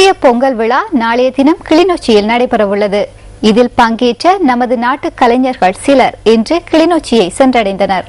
தேசிய பொங்கல் விழா நாளைய தினம் கிளிநொச்சியில் நடைபெறவுள்ளது. இதில் பங்கேற்ற நமது நாட்டு கலைஞர்கள் சிலர் இன்று கிளிநொச்சியை சென்றடைந்தனர்.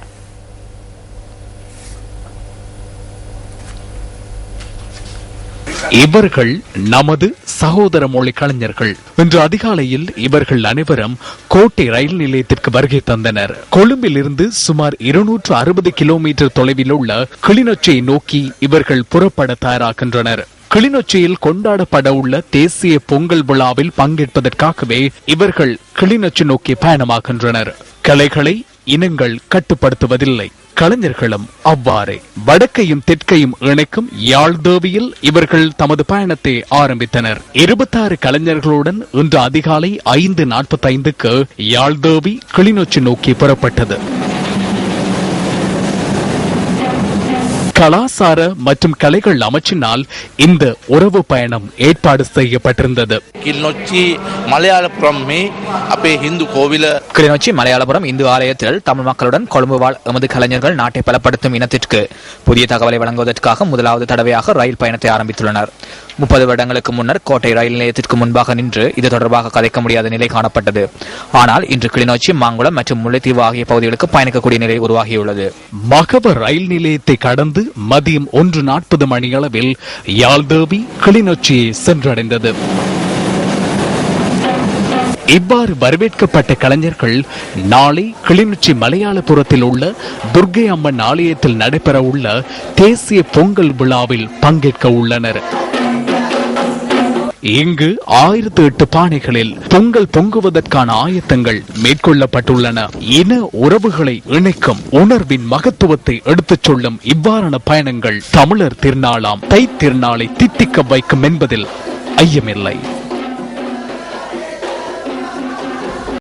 இவர்கள் நமது சகோதர மொழி கலைஞர்கள். இன்று அதிகாலையில் இவர்கள் அனைவரும் கோட்டை ரயில் நிலையத்திற்கு வருகை தந்தனர். கொழும்பில் இருந்து சுமார் 260 கிலோமீட்டர் தொலைவில் உள்ள கிளிநொச்சியை நோக்கி இவர்கள் புறப்பட தயாராகின்றனர். கிளிநொச்சியில் கொண்டாடப்பட உள்ள தேசிய பொங்கல் விழாவில் பங்கேற்பதற்காகவே இவர்கள் கிளிநொச்சி நோக்கி பயணமாகின்றனர். கலைகளை இனங்கள் கட்டுப்படுத்துவதில்லை, கலைஞர்களும் அவ்வாறே. வடக்கையும் தெற்கையும் இணைக்கும் யாழ்தேவியில் இவர்கள் தமது பயணத்தை ஆரம்பித்தனர். 26 கலைஞர்களுடன் இன்று அதிகாலை 5:45க்கு யாழ்தேவி கிளிநொச்சி நோக்கி புறப்பட்டது. கலாசார மற்றும் கலைகள் அமைச்சினால் இந்த உறவு பயணம் ஏற்பாடு செய்யப்பட்டிருந்தது. கிளிநொச்சி மலையாளபுரம் இந்து ஆலயத்தில் தமிழ் மக்களுடன் கொழும்பு வாழ் எமது கலைஞர்கள் நாட்டை பலப்படுத்தும் இனத்திற்கு புதிய தகவலை வழங்குவதற்காக முதலாவது தடவையாக ரயில் பயணத்தை ஆரம்பித்துள்ளனர். 30 வருடங்களுக்கு முன்னர் கோட்டை ரயில் நிலையத்திற்கு முன்பாக நின்று இது தொடர்பாக கதைக்க முடியாத நிலை காணப்பட்டது. ஆனால் இன்று கிளிநொச்சி, மாங்குளம் மற்றும் முல்லைத்தீவு ஆகிய பகுதிகளுக்கு பயணிக்கக்கூடிய நிலை உருவாகியுள்ளது. மகப ரயில் நிலையத்தை கடந்து மதியம் 1:40 மணியளவில் யாழ்தேவி கிளிநொச்சியை சென்றடைந்தது. இவ்வாறு வரவேற்கப்பட்ட கலைஞர்கள் நாளை கிளிநொச்சி மலையாளபுரத்தில் உள்ள துர்க்கை அம்மன் ஆலயத்தில் நடைபெற உள்ள தேசிய பொங்கல் விழாவில் பங்கேற்க உள்ளனர். இங்கு 1008 பானைகளில் பொங்கல் பொங்குவதற்கான ஆயத்தங்கள் மேற்கொள்ளப்பட்டுள்ளன. இன உறவுகளை இணைக்கும் உணர்வின் மகத்துவத்தை எடுத்துச் சொல்லும் இவ்வாறான பயணங்கள் தமிழர் திருநாளாம் தை திருநாளை தித்திக்க வைக்கும் என்பதில் ஐயமில்லை.